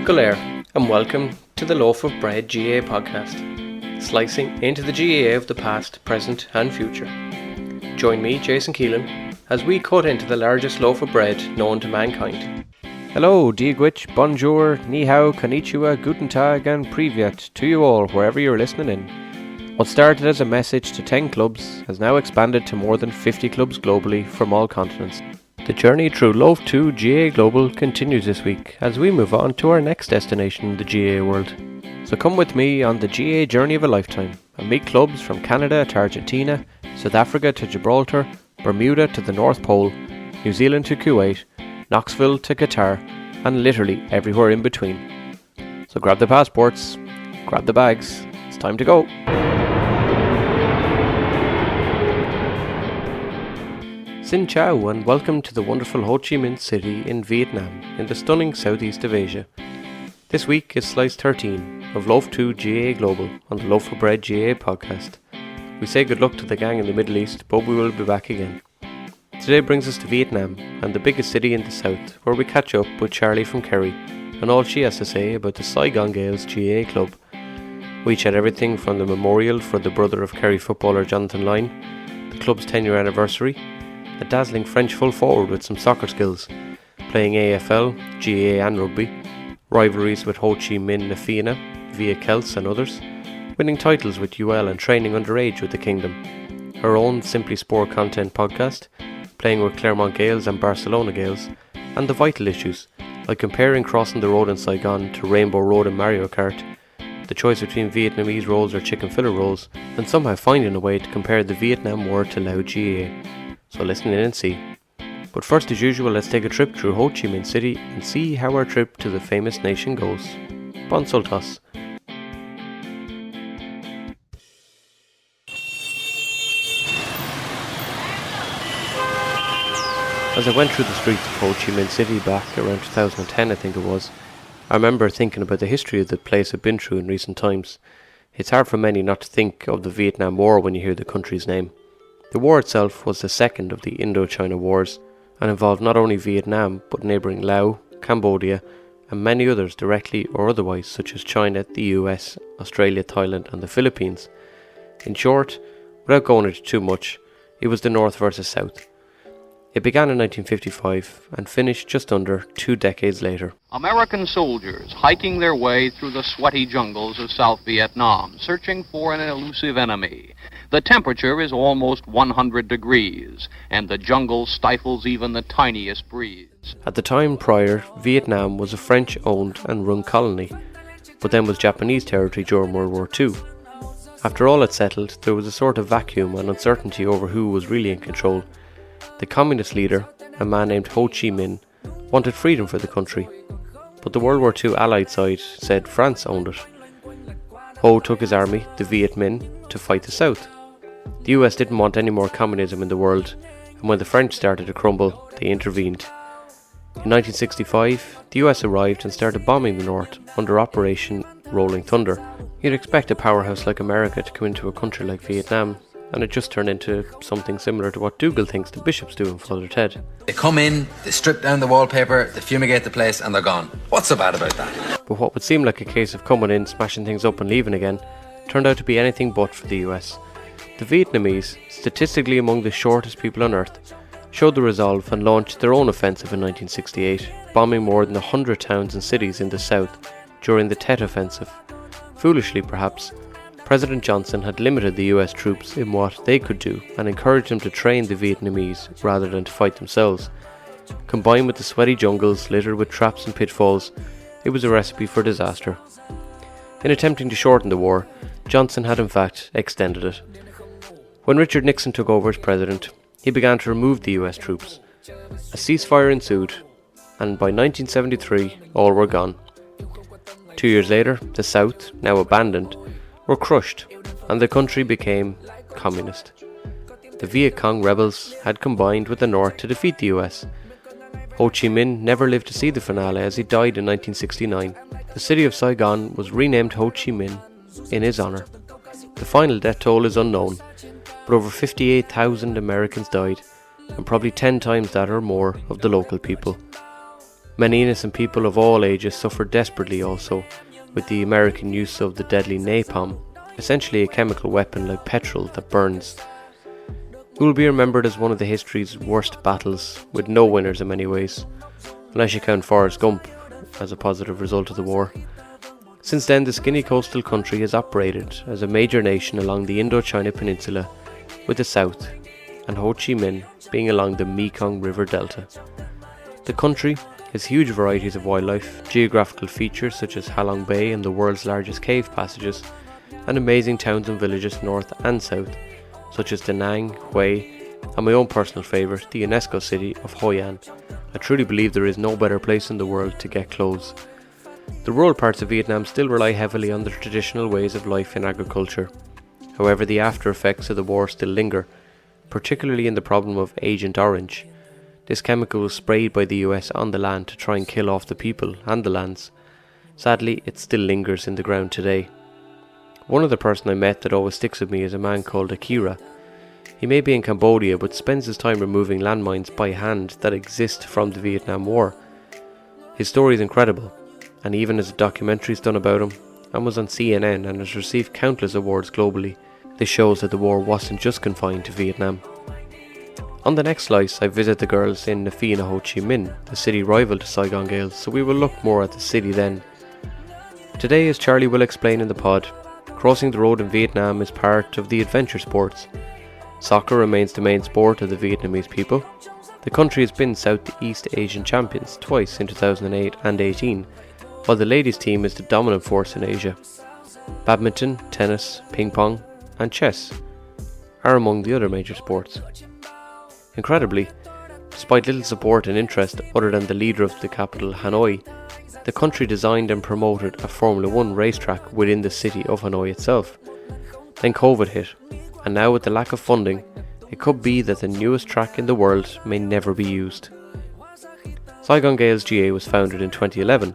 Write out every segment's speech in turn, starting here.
G'lair, and welcome to the Loaf of Bread GAA podcast, slicing into the GAA of the past, present and future. Join me, Jason Keelan, as we cut into the largest loaf of bread known to mankind. Hello, Diagwich, bonjour, ni hao, konnichiwa, guten tag and privyet to you all wherever you're listening in. What started as a message to 10 clubs has now expanded to more than 50 clubs globally from all continents. The journey through Loaf GAA Global continues this week as we move on to our next destination in the GAA world. So come with me on the GAA journey of a lifetime and meet clubs from Canada to Argentina, South Africa to Gibraltar, Bermuda to the North Pole, New Zealand to Kuwait, Knoxville to Qatar, and literally everywhere in between. So grab the passports, grab the bags, it's time to go. Sin-chow, and welcome to the wonderful Ho Chi Minh City in Vietnam, in the stunning southeast of Asia. This week is slice 13 of Loaf GAA Global on the Loaf of Bread GAA podcast. We say good luck to the gang in the Middle East, but we will be back again. Today brings us to Vietnam, and the biggest city in the south, where we catch up with Charli from Kerry, and all she has to say about the Saigon Gaels GAA club. We chat everything from the memorial for the brother of Kerry footballer Jonathan Lynne, the club's 10-year anniversary, a dazzling French full forward with some soccer skills, playing AFL, GAA and rugby, rivalries with Ho Chi Minh Fianna, Viet Celts and others, winning titles with UL and training underage with the Kingdom, her own Simply Sport content podcast, playing with Clermont Gaels and Barcelona Gaels, and the vital issues, like comparing crossing the road in Saigon to Rainbow Road in Mario Kart, the choice between Vietnamese rolls or chicken fillet rolls, and somehow finding a way to compare the Vietnam war to LOB GAA. So listen in and see. But first, as usual, let's take a trip through Ho Chi Minh City and see how our trip to the famous nation goes. Bon Sultas. As I went through the streets of Ho Chi Minh City back around 2010, I think it was, I remember thinking about the history of the place I've been through in recent times. It's hard for many not to think of the Vietnam War when you hear the country's name. The war itself was the second of the Indochina Wars and involved not only Vietnam but neighbouring Laos, Cambodia and many others directly or otherwise, such as China, the US, Australia, Thailand and the Philippines. In short, without going into too much, it was the North versus South. It began in 1955 and finished just under 2 decades later. American soldiers hiking their way through the sweaty jungles of South Vietnam, searching for an elusive enemy. The temperature is almost 100 degrees, and the jungle stifles even the tiniest breeze. At the time prior, Vietnam was a French-owned and run colony, but then was Japanese territory during World War II. After all had settled, there was a sort of vacuum and uncertainty over who was really in control. The communist leader, a man named Ho Chi Minh, wanted freedom for the country, but the World War II Allied side said France owned it. Ho took his army, the Viet Minh, to fight the South. The US didn't want any more communism in the world, and when the French started to crumble, they intervened. In 1965, the US arrived and started bombing the North under Operation Rolling Thunder. You'd expect a powerhouse like America to come into a country like Vietnam, and it just turned into something similar to what Dougal thinks the bishops do in Father Ted. They come in, they strip down the wallpaper, they fumigate the place and they're gone. What's so bad about that? But what would seem like a case of coming in, smashing things up and leaving again, turned out to be anything but for the US. The Vietnamese, statistically among the shortest people on earth, showed the resolve and launched their own offensive in 1968, bombing more than 100 towns and cities in the south during the Tet Offensive. Foolishly perhaps, President Johnson had limited the US troops in what they could do and encouraged them to train the Vietnamese rather than to fight themselves. Combined with the sweaty jungles littered with traps and pitfalls, it was a recipe for disaster. In attempting to shorten the war, Johnson had in fact extended it. When Richard Nixon took over as president, he began to remove the US troops. A ceasefire ensued, and by 1973 all were gone. 2 years later, the South, now abandoned, were crushed, and the country became communist. The Viet Cong rebels had combined with the North to defeat the US. Ho Chi Minh never lived to see the finale as he died in 1969. The city of Saigon was renamed Ho Chi Minh in his honour. The final death toll is unknown, but over 58,000 Americans died, and probably 10 times that or more of the local people. Many innocent people of all ages suffered desperately also, with the American use of the deadly napalm, essentially a chemical weapon like petrol that burns. It will be remembered as one of the history's worst battles, with no winners in many ways, unless you count Forrest Gump as a positive result of the war. Since then, the skinny coastal country has operated as a major nation along the Indochina Peninsula, with the south, and Ho Chi Minh being along the Mekong River Delta. The country has huge varieties of wildlife, geographical features such as Halong Bay and the world's largest cave passages, and amazing towns and villages north and south, such as Da Nang, Hue, and my own personal favourite, the UNESCO city of Hoi An. I truly believe there is no better place in the world to get clothes. The rural parts of Vietnam still rely heavily on the traditional ways of life in agriculture. However, the after effects of the war still linger, particularly in the problem of Agent Orange. This chemical was sprayed by the US on the land to try and kill off the people and the lands. Sadly, it still lingers in the ground today. One other person I met that always sticks with me is a man called Akira. He may be in Cambodia but spends his time removing landmines by hand that exist from the Vietnam War. His story is incredible, and even as a documentary is done about him, and was on CNN and has received countless awards globally, this shows that the war wasn't just confined to Vietnam. On the next slice, I visit the girls in Fianna, Ho Chi Minh, the city rival to Saigon Gaels, so we will look more at the city then. Today, as Charli will explain in the pod, crossing the road in Vietnam is part of the adventure sports. Soccer remains the main sport of the Vietnamese people. The country has been Southeast Asian champions twice in 2008 and 18, while the ladies team is the dominant force in Asia. Badminton, tennis, ping pong and chess are among the other major sports. Incredibly, despite little support and interest other than the leader of the capital, Hanoi, the country designed and promoted a Formula 1 racetrack within the city of Hanoi itself. Then COVID hit, and now with the lack of funding, it could be that the newest track in the world may never be used. Saigon Gaels GAA was founded in 2011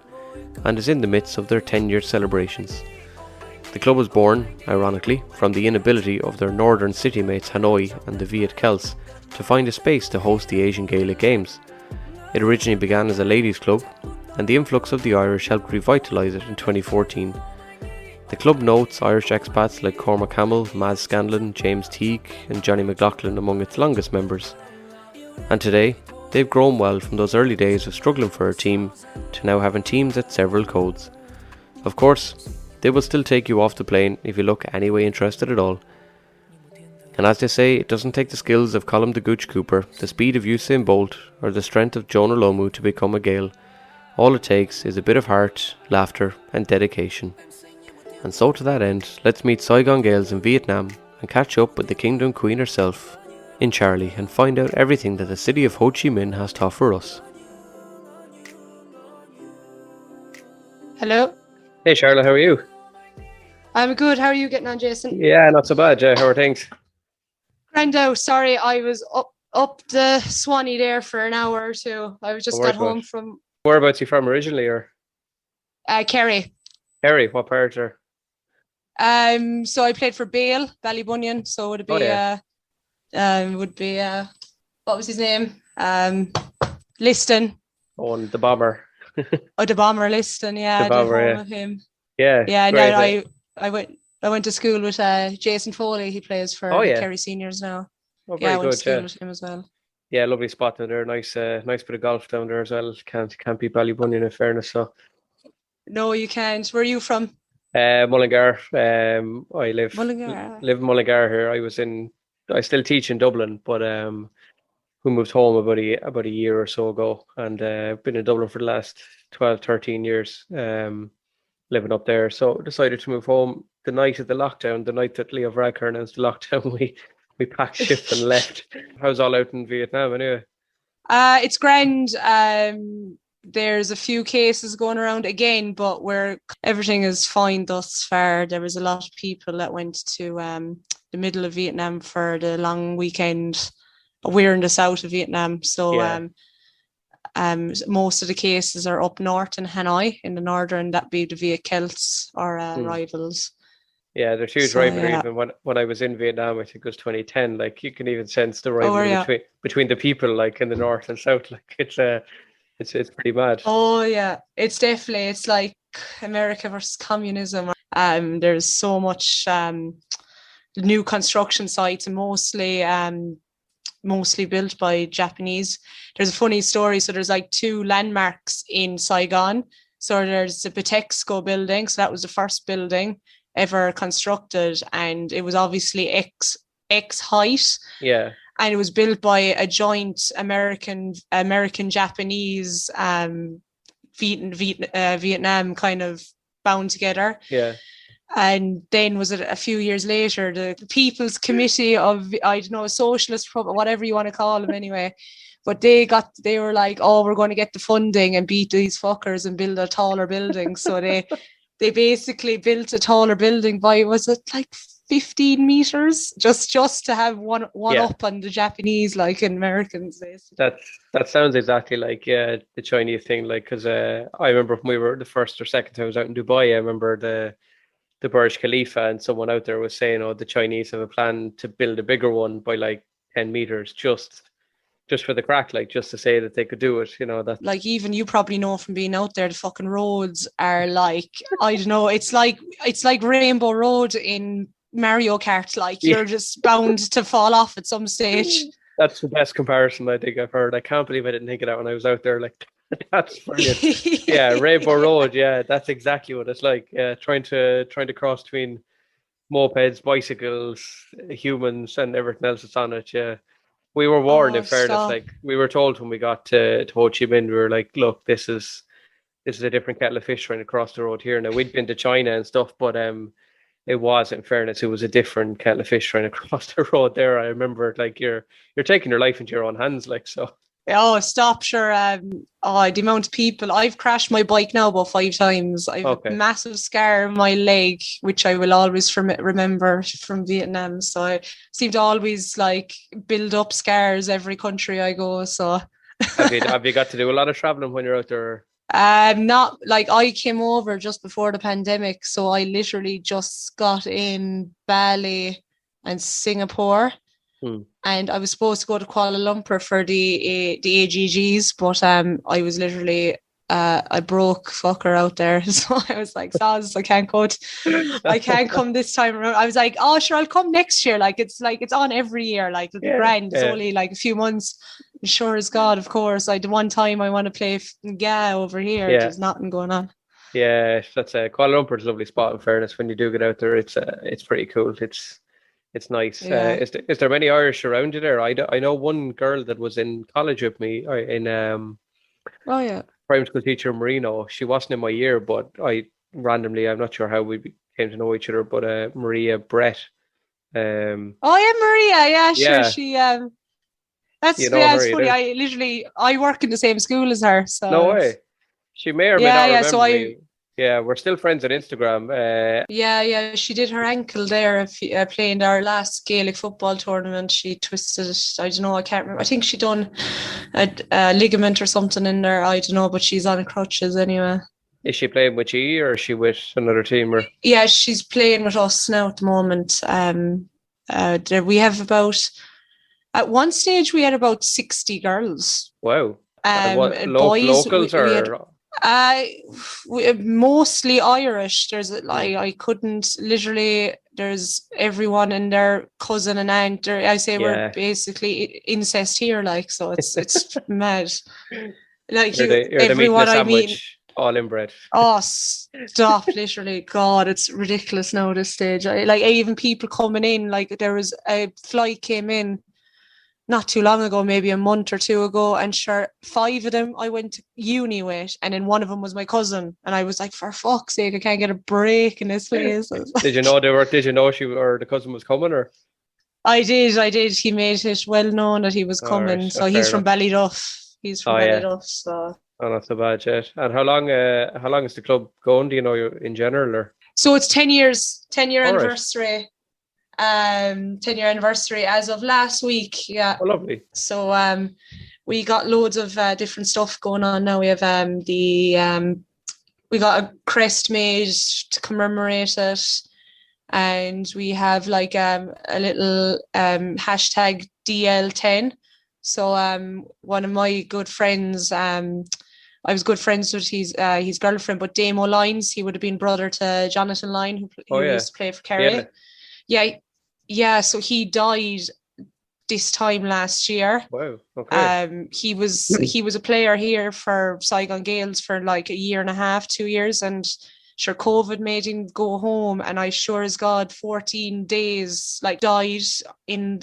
and is in the midst of their 10-year celebrations. The club was born, ironically, from the inability of their northern city mates Hanoi and the Viet Celts to find a space to host the Asian Gaelic Games. It originally began as a ladies' club, and the influx of the Irish helped revitalise it in 2014. The club notes Irish expats like Cormac Hamill, Maz Scanlon, James Teague and Johnny McLaughlin among its longest members. And today, they've grown well from those early days of struggling for a team to now having teams at several codes. Of course, they will still take you off the plane if you look any way interested at all. And as they say, it doesn't take the skills of Colm the Gooch Cooper, the speed of Usain Bolt, or the strength of Jonah Lomu to become a Gael. All it takes is a bit of heart, laughter and dedication. And so to that end, let's meet Saigon Gaels in Vietnam and catch up with the Kingdom Queen herself in Charli and find out everything that the city of Ho Chi Minh has to offer us. Hello. Hey Charlotte, how are you? I'm good. How are you getting on, Jason? Yeah, not so bad. How are things? Grando, sorry, I was up the Swanee there for an hour or two. I was just got home from... Whereabouts are you from originally, or? Kerry. Kerry, what part are? So I played for Bale, Ballybunion, so it would be, what was his name? Liston. Oh, and the Bomber. The Bomber Liston, yeah. The Bomber, I yeah. with him. Yeah. Yeah, great, no, I went to school with Jason Foley. He plays for Kerry Seniors now. Oh, I went good, to school with him as well. Yeah, lovely spot down there. Nice bit of golf down there as well. Can't beat Ballybunion in fairness. So. No, you can't. Where are you from? Mullingar. I live Mullingar. Live in Mullingar here. I still teach in Dublin, but we moved home about a year or so ago, and I've been in Dublin for the last 12, 13 years, living up there. So decided to move home the night of the lockdown, the night that Leo Varadkar announced the lockdown. We packed ship and left. How's all out in Vietnam anyway? It's grand. There's a few cases going around again, but everything is fine thus far. There was a lot of people that went to the middle of Vietnam for the long weekend. We're in the south of Vietnam, so most of the cases are up north in Hanoi, in the northern. That'd be the Viet Celts or rivals. Yeah, there's huge rivalry. Even when I was in Vietnam, I think it was 2010. Like you can even sense the rivalry between the people, like in the north and south. Like it's It's pretty mad. Oh yeah, it's like America versus communism. There's so much new construction sites, and mostly built by Japanese. There's a funny story. So there's like two landmarks in Saigon. So there's the Bitexco building. So that was the first building ever constructed, and it was obviously X height. Yeah. And it was built by a joint American Japanese Vietnam kind of bound together. Yeah. And then was it a few years later, the People's Committee of, I don't know, Socialist, whatever you want to call them anyway. But they were like, oh, we're going to get the funding and beat these fuckers and build a taller building. So they basically built a taller building by, was it like 15 meters? Just to have one up on the Japanese, like in Americans. That sounds exactly like the Chinese thing. Like, because I remember when we were the first or second time I was out in Dubai, I remember the Burj Khalifa, and someone out there was saying, oh, the Chinese have a plan to build a bigger one by like 10 meters just for the crack, like just to say that they could do it, that. Like, even you probably know from being out there, the fucking roads are like, I don't know, it's like Rainbow Road in Mario Kart. Like, you're just bound to fall off at some stage. That's the best comparison I think I've heard. I can't believe I didn't think of that when I was out there. Like, that's brilliant. Yeah, Rainbow Road. Yeah, that's exactly what it's like. Yeah, trying to cross between mopeds, bicycles, humans, and everything else that's on it. Yeah, we were warned. In fairness, like we were told when we got to Ho Chi Minh, we were like, look, this is a different kettle of fish trying to cross the road here. Now, we'd been to China and stuff, but it was, in fairness, it was a different kettle of fish trying to cross the road there. I remember, like, you're taking your life into your own hands, like, so. Oh, stop, sure. The amount of people. I've crashed my bike now about 5 times. I have a massive scar on my leg, which I will always remember from Vietnam. So I seem to always, like, build up scars every country I go. So have you got to do a lot of traveling when you're out there? Not like, I came over just before the pandemic, so I literally just got in Bali and Singapore. And I was supposed to go to Kuala Lumpur for the AGGs, but I was literally a broke fucker out there, so I was like, Saz, I can't come this time around. I was like, oh sure, I'll come next year. Like, it's on every year, like the grand. It's only like a few months. Sure as God, of course. The one time I want to play GAA over here. There's nothing going on. Yeah, that's Kuala Lumpur's a lovely spot. In fairness, when you do get out there, it's pretty cool. It's nice. Yeah. Is there many Irish around you there? I know one girl that was in college with me in primary school teacher Marino. She wasn't in my year, but I randomly, I'm not sure how we came to know each other, but Maria Brett. Maria. Yeah, sure. Yeah. She that's it's funny. I work in the same school as her. So no way. She may or may not remember me. Yeah, we're still friends on Instagram. Yeah, she did her ankle there playing our last Gaelic football tournament. She twisted it. I don't know, I can't remember. I think she done a ligament or something in there. I don't know, but she's on crutches anyway. Is she playing with you, or is she with another team? Or? Yeah, she's playing with us now at the moment. We have at one stage we had about 60 girls. Wow. Boys, locals or? Mostly Irish. I couldn't literally. There's everyone and their cousin and aunt. We're basically incest here. Like, so it's mad. Like, everyone I meet, all inbred. Oh, stop! Literally, God, it's ridiculous now at this stage. Even people coming in. Like, there was a flight came in not too long ago, maybe a month or two ago, and sure, 5 of them I went to uni with, and then one of them was my cousin, and I was like, for fuck's sake, I can't get a break in this place. Did you know she or the cousin was coming, or? I did. He made it well known that he was coming. Right, so he's from Ballyduff. He's from Ballyduff. So. Oh, not so bad yet. And how long is the club going? Do you know in general, or? So it's 10 years, 10-year anniversary. 10-year anniversary as of last week. Yeah. Oh, lovely. So we got loads of different stuff going on now. We have we got a crest made to commemorate it, and we have like a little hashtag DL10. So one of my good friends, I was good friends with his girlfriend, but Damo Lines, he would have been brother to Jonathan Lynne, who used to play for Kerry. Yeah. So he died this time last year. Wow. Okay. He was a player here for Saigon Gaels for like a year and a half, 2 years, and sure COVID made him go home, and I sure as God 14 days like died in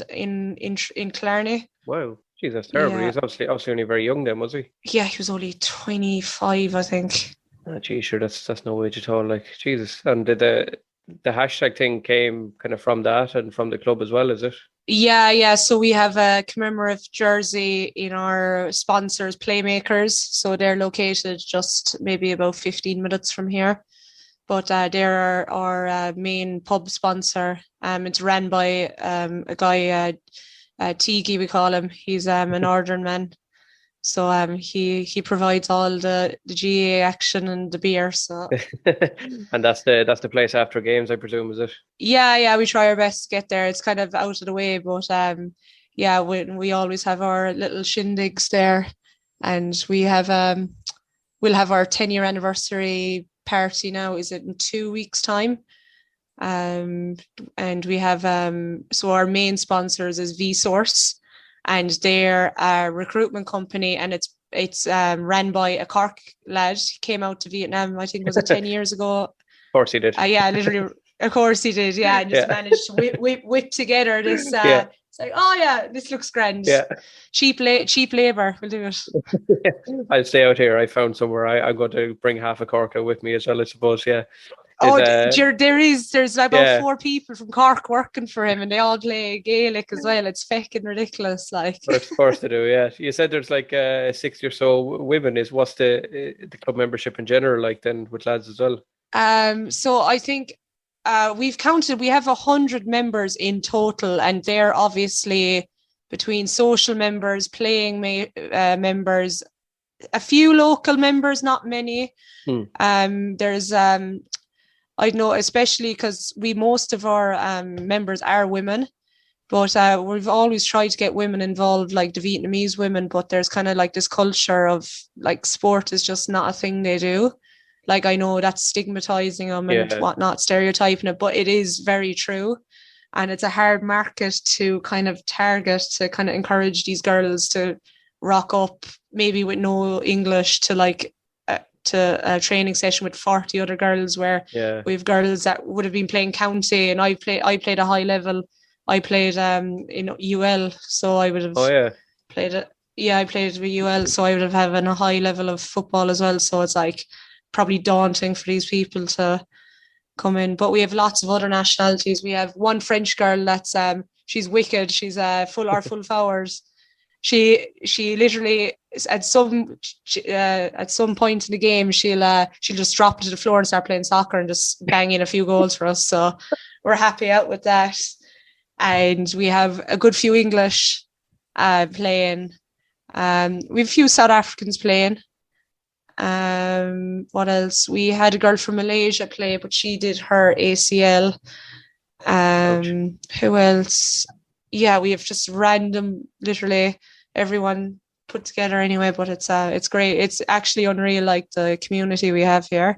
Clermont. Wow. Jeez, that's terrible. Yeah. He's obviously only very young then, was he? Yeah, he was only 25, I think. Oh, geez, sure, that's no age at all. Like, Jesus. And the hashtag thing came kind of from that and from the club as well, is it? Yeah. So we have a commemorative jersey in our sponsors, Playmakers. So they're located just maybe about 15 minutes from here. But they're our main pub sponsor. It's run by a guy, Tiki, we call him. He's a northern man. So he provides all the GAA action and the beer. So and that's the place after games, I presume, is it? Yeah, we try our best to get there. It's kind of out of the way, but yeah, we always have our little shindigs there, and we have we'll have our 10-year anniversary party now. Is it in 2 weeks' time? And we have so our main sponsors is Vsource, and they're a recruitment company, and it's ran by a Cork lad. He came out to Vietnam, I think was it 10 years ago. Of course he did. Yeah, literally. Of course he did. Yeah, and just managed to whip together this. It's like, oh yeah, this looks grand. Yeah. Cheap labor. We'll do it. I'll stay out here. I found somewhere. I'm going to bring half a Cork out with me as well, I suppose. Yeah. There's about 4 people from Cork working for him, and they all play Gaelic as well. It's fucking ridiculous, like. But of course they do, yeah. You said there's like 60 or so women. What's the club membership in general like then with lads as well? So I think we've counted. We have 100 members in total, and they're obviously between social members, playing members, a few local members, not many. There's I know, especially because most of our members are women, but we've always tried to get women involved, like the Vietnamese women, but there's kind of like this culture of like sport is just not a thing they do. Like, I know that's stigmatizing them and whatnot, stereotyping it, but it is very true. And it's a hard market to kind of target, to kind of encourage these girls to rock up, maybe with no English, to like to a training session with 40 other girls, where we have girls that would have been playing county, and I played a high level. I played in UL, so I would have played it. Yeah, I played with UL, so I would have had a high level of football as well. So it's like probably daunting for these people to come in. But we have lots of other nationalities. We have one French girl that's she's wicked. She's full hours. She literally at some point in the game she'll just drop to the floor and start playing soccer and just bang in a few goals for us. So we're happy out with that. And we have a good few English playing. We have a few South Africans playing. What else? We had a girl from Malaysia play, but she did her ACL. Who else? Yeah, we have just random, literally everyone put together anyway, but it's great. It's actually unreal, like the community we have here.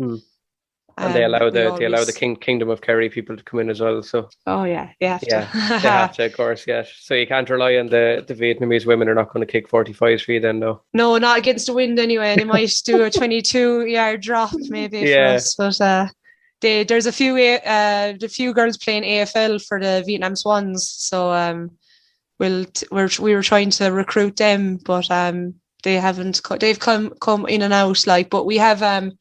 And they allow the Kingdom of Kerry people to come in as well. So they have to. They have to, of course, yeah. So you can't rely on the Vietnamese women are not going to kick 45s for you then, no? No, not against the wind anyway. They might do a 22-yard drop maybe for us, but there's a few girls playing AFL for the Vietnam Swans, so we were trying to recruit them, but they've come in and out, like. But we have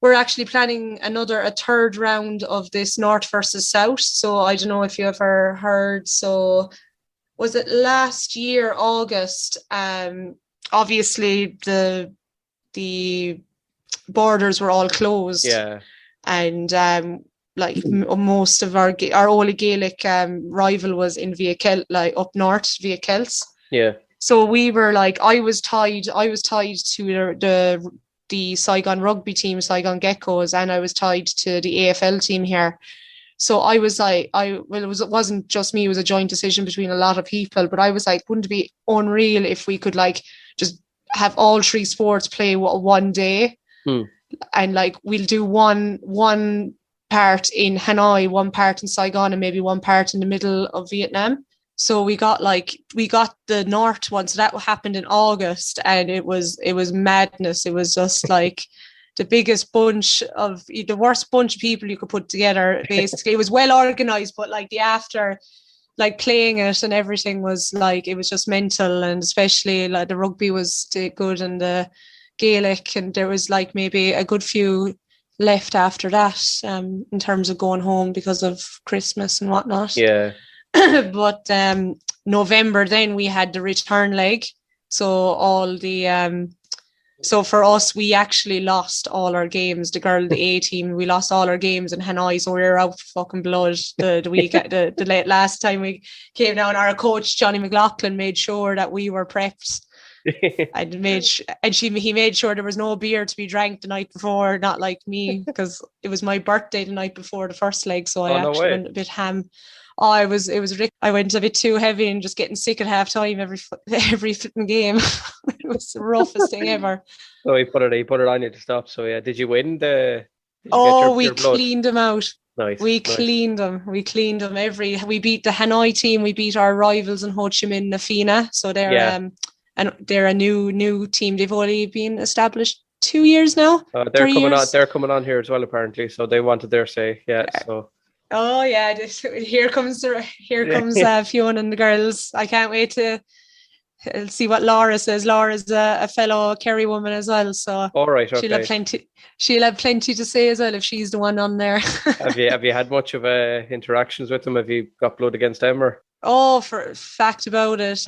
we're actually planning a third round of this North versus South. So I don't know if you ever heard. So was it last year, August? Obviously the borders were all closed. Yeah. And most of our only Gaelic rival was in Viet Celts, like up north, Viet Celts. Yeah. So we were like, I was tied to the Saigon rugby team, Saigon Geckos, and I was tied to the AFL team here. So I was like, it wasn't just me, it was a joint decision between a lot of people, but I was like, wouldn't it be unreal if we could like just have all three sports play one day. And like we'll do one part in Hanoi, one part in Saigon, and maybe one part in the middle of Vietnam. So we got the North one. So that happened in August, and it was madness. It was just like the worst bunch of people you could put together. Basically, it was well organized, but like the after, like playing it and everything was like, it was just mental. And especially like the rugby was good and the Gaelic, and there was like maybe a good few left after that in terms of going home because of Christmas and whatnot. Yeah. But November then we had the return leg. So all the so for us, we actually lost all our games. The A team, we lost all our games in Hanoi, so we were out for fucking blood the week the late last time we came down. Our coach Johnny McLaughlin made sure that we were prepped. He made sure there was no beer to be drank the night before, not like me, because it was my birthday the night before the first leg, so I actually went a bit ham. Oh, it was ridiculous. I went a bit too heavy and just getting sick at half time every flipping game. It was the roughest thing ever. So he put it on you to stop. So yeah, did you win we cleaned them out. Nice. We cleaned them. We beat the Hanoi team. We beat our rivals in Ho Chi Minh, Fianna. So they're and they're a new team. They've only been established 2 years now. They're coming on here as well, apparently. So they wanted their say. Yeah. So. Oh yeah, here comes Fianna and the girls. I can't wait to see what Laura says. Laura's a fellow Kerry woman as well, so all right, okay. She'll have plenty to say as well if she's the one on there. Have you had much of interactions with them? Have you got blood against them or? Oh, for fact about it,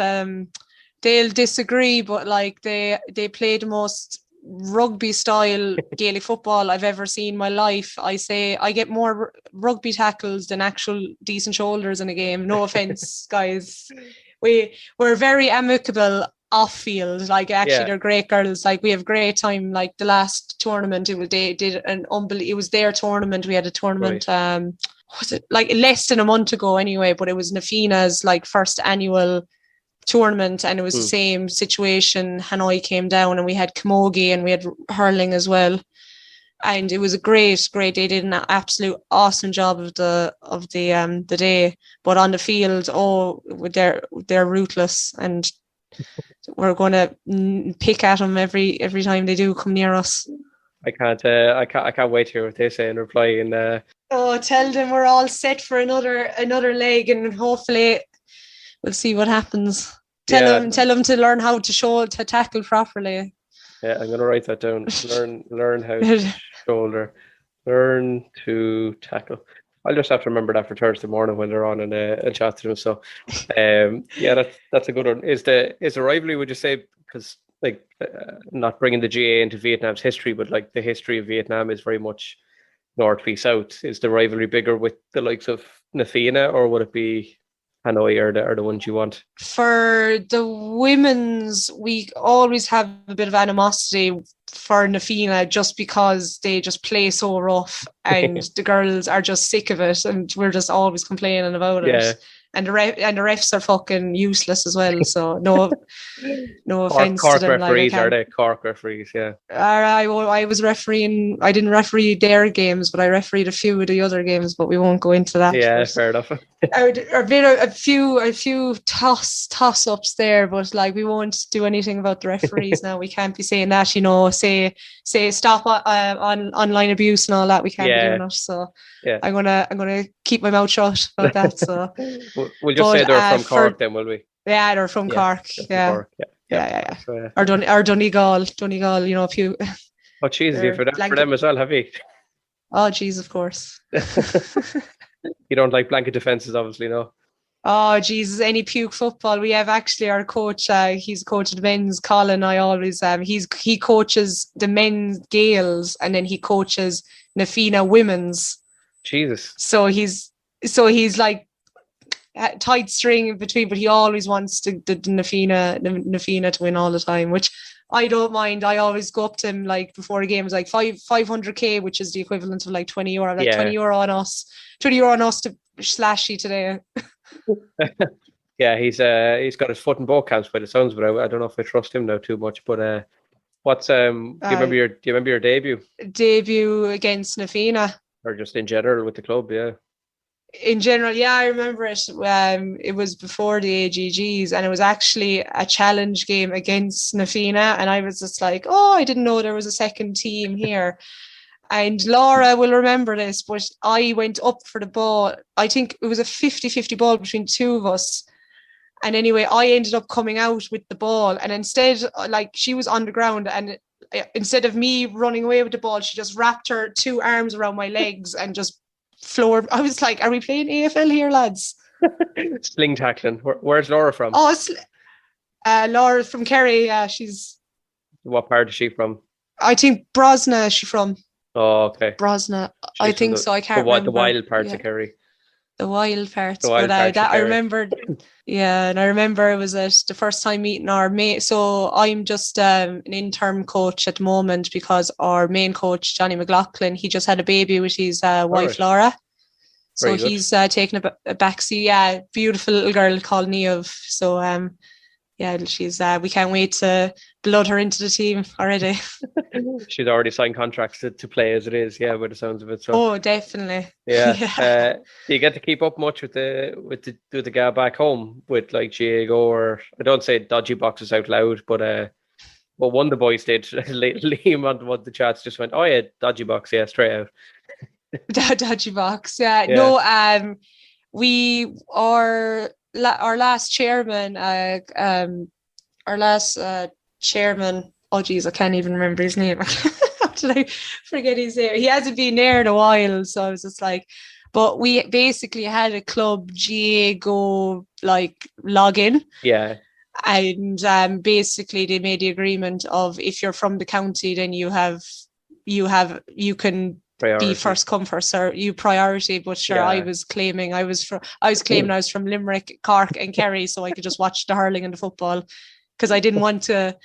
they'll disagree, but like they play the most rugby style Gaelic football I've ever seen in my life. I say I get more rugby tackles than actual decent shoulders in a game. No offense, guys. We're very amicable off field. Like actually, they're great girls. Like we have great time. Like the last tournament, it was their tournament. We had a tournament. Right. Was it like less than a month ago anyway? But it was Nafina's like first annual tournament, and it was the same situation. Hanoi came down and we had camogie and we had hurling as well, and it was a great they did an absolute awesome job of the day. But on the field, they're ruthless, and we're going to pick at them every time they do come near us. I can't wait to hear what they say in reply. And tell them we're all set for another leg, and hopefully we'll see what happens. Tell them to learn how to tackle properly. Yeah, I'm gonna write that down. Learn how to shoulder. Learn to tackle. I'll just have to remember that for Thursday morning when they're on and chat to them. So, that's a good one. Is the rivalry? Would you say, because like not bringing the GAA into Vietnam's history, but like the history of Vietnam is very much north v south. Is the rivalry bigger with the likes of Nafina, or would it be Hanoi are the ones you want? For the women's, we always have a bit of animosity for Nafina just because they just play so rough and the girls are just sick of it and we're just always complaining about it. And the refs are fucking useless as well. So no offense Cork to them. Referees, are they? Cork referees, yeah. I was refereing. I didn't referee their games, but I refereed a few of the other games. But we won't go into that. Yeah, fair enough. A few toss ups there, but like we won't do anything about the referees now. We can't be saying that. Say stop on online abuse and all that. We can't be doing it. So I'm gonna keep my mouth shut about that. So. We'll just say they're from Cork then, will we? Yeah, they're from Cork. Yeah. So, Or Donegal, a few. Oh, Jesus, for them as well, have you? Oh, jeez, of course. You don't like blanket defences, obviously, no? Oh, Jesus, any puke football. We have actually our coach, he's coach of the men's, Colin. I always, he coaches the men's Gaels and then he coaches Nafina women's. Jesus. So he's like, tight string in between, but he always wants the Nafina to win all the time, which I don't mind. I always go up to him like before a game, it's like 500k, which is the equivalent of like €20. I'm like €20 on us to slash you today. Yeah, he's got his foot in both camps by the sounds, but I don't know if I trust him now too much. But what's do you remember your debut? Debut against Nafina. Or just in general with the club, yeah. In general, yeah, I remember it. It was before the AGGs, and it was actually a challenge game against Nafina, and I was just like, oh, I didn't know there was a second team here. And Laura will remember this, but I went up for the ball. I think it was a 50-50 ball between two of us. And anyway, I ended up coming out with the ball, and instead, like, she was on the ground, and instead of me running away with the ball, she just wrapped her two arms around my legs and just floored. I was like, are we playing AFL here, lads? Sling tackling. Where's Laura from? Oh, Laura's from Kerry. She's... What part is she from? I think Brosna she's from. Oh, okay. Brosna. I think so. I can't remember. The wild parts of Kerry. The wild parts. I remember, yeah, and I remember it was the first time meeting our mate. So I'm just an interim coach at the moment because our main coach, Johnny McLaughlin, he just had a baby with his wife, Laura. So he's taken a backseat. Yeah, beautiful little girl called Neov. So yeah, she's we can't wait to blood her into the team already. She's already signed contracts to play as it is, yeah, by the sounds of it. So. Oh, definitely. Yeah. Yeah. Do you get to keep up much with the GAA back home with like GAA, or I don't say dodgy boxes out loud, but one of the boys did. Liam on one of the chats just went, "Oh yeah, dodgy box, yeah, straight out." Dodgy box, yeah. No, we are. Our last chairman, chairman, oh geez, I can't even remember his name. How did I forget his name? He hasn't been there in a while, so I was just like, but we basically had a club GAA Go like login. Yeah. And basically they made the agreement of if you're from the county, then you can priority. Be first come first serve, you priority. But sure, yeah. I was claiming I was from Limerick, Cork and Kerry, so I could just watch the hurling and the football because I didn't want to,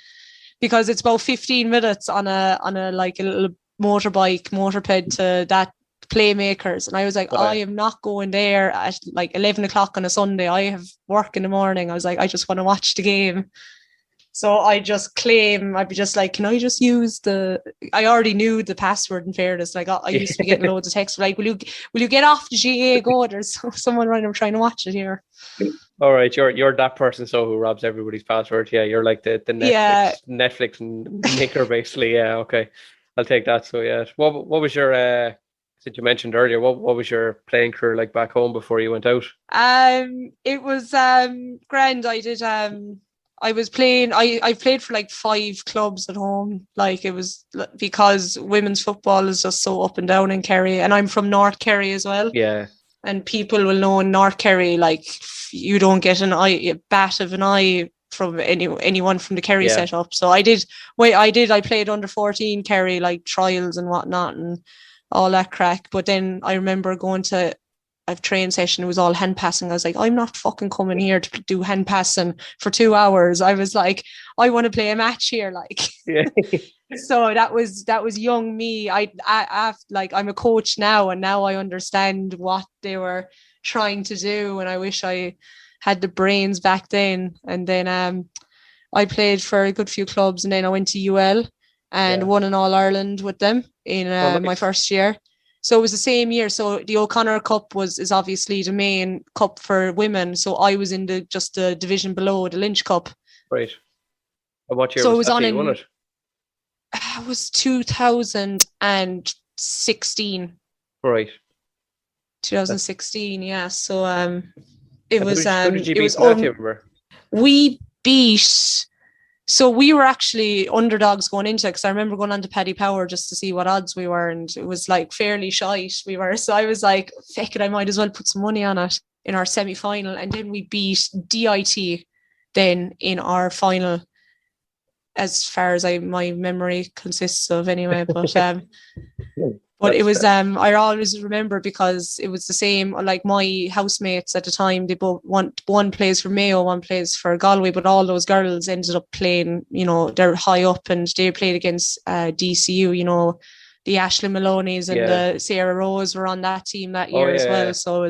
because it's about 15 minutes on a like a little moped to that Playmakers, and I was like, I am not going there at like 11 o'clock on a Sunday. I have work in the morning. I was like, I just want to watch the game. So I'd be just like, can I just use I already knew the password in fairness. Like I used to be getting loads of texts like, will you get off the GAA Go? There's someone random trying to watch it here. All right. You're that person who robs everybody's password. Yeah. You're like the Netflix and Nicker basically. Yeah. Okay. I'll take that. So yeah. What was your, since you mentioned earlier, what was your playing career like back home before you went out? It was, grand. I did, I was playing, I played for like 5 clubs at home. Like it was because women's football is just so up and down in Kerry, and I'm from North Kerry as well. Yeah. And people will know in North Kerry, like you don't get a bat of an eye from anyone from the Kerry setup. So I played under 14 Kerry, like trials and whatnot and all that crack. But then I remember going to a train session, it was all hand passing. I was like, I'm not fucking coming here to do hand passing for 2 hours. I was like, I want to play a match here, like. Yeah. So that was young me. I like, I'm a coach now, and now I understand what they were trying to do, and I wish I had the brains back then. And then I played for a good few clubs, and then I went to UL and won an All Ireland with them in my first year. So it was the same year. So the O'Connor Cup is obviously the main cup for women. So I was in the division below, the Lynch Cup. Right. And what year was that you won it? It was 2016. Right. 2016, yeah. So it was. Who did you beat? We beat. So we were actually underdogs going into it, because I remember going on to Paddy Power just to see what odds we were, and it was like fairly shite we were. So I was like, feck it, I might as well put some money on it in our semi-final. And then we beat DIT then in our final, as far as my memory consists of anyway. But it was, I always remember, because it was the same, like my housemates at the time, they both one plays for Mayo, one plays for Galway, but all those girls ended up playing, they're high up, and they played against DCU, the Ashley Maloney's and the Sarah Rose were on that team that year as well. So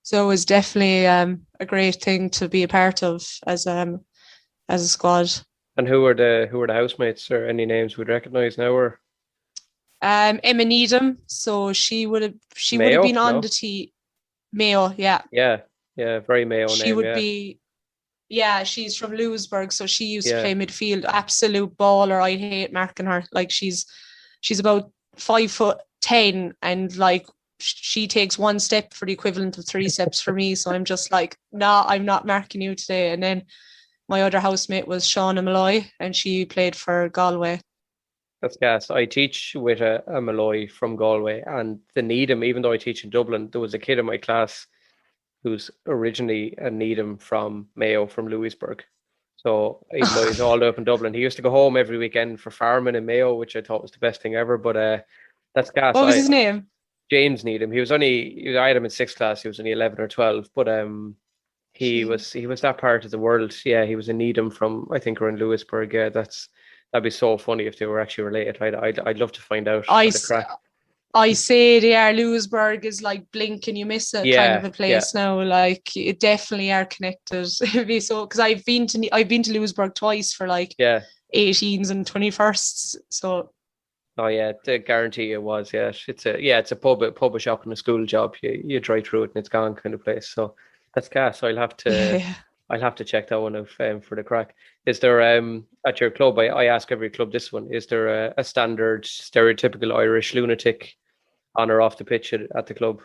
So it was definitely a great thing to be a part of as a squad. And who were the housemates, or any names we'd recognise now? Or Emma Needham, so she would have Mayo? been on No? the team. Mayo, yeah. Yeah, very Mayo She name. would Yeah, be, yeah, she's from Lewisburg, so she used to yeah. play midfield. Absolute baller. I hate marking her. Like she's about 5'10", and like she takes one step for the equivalent of 3 steps for me. So I'm just like, nah, I'm not marking you today. And then my other housemate was Shauna Malloy, and she played for Galway. That's gas. I teach with a Malloy from Galway, and the Needham. Even though I teach in Dublin, there was a kid in my class who's originally a Needham from Mayo, from Lewisburg. So even though he's all up in Dublin, he used to go home every weekend for farming in Mayo, which I thought was the best thing ever. But that's gas. What was his name? James Needham. I had him in sixth class. He was only 11 or 12, but he was that part of the world. Yeah, he was a Needham from, I think, around Lewisburg. Yeah, that'd be so funny if they were actually related. I'd love to find out the crack. I say they are. Lewisburg is like blink and you miss it kind of a place now. Like it definitely are connected. It'd be so, because I've been to Lewisburg twice for like 18s and 21st. So oh yeah, I guarantee it was. Yeah, it's a pub a shop and a school job. You drive through it and it's gone kind of place. So that's gas. So I'll have to check that one out for the crack. Is there at your club? I ask every club this one. Is there a standard stereotypical Irish lunatic on or off the pitch at the club?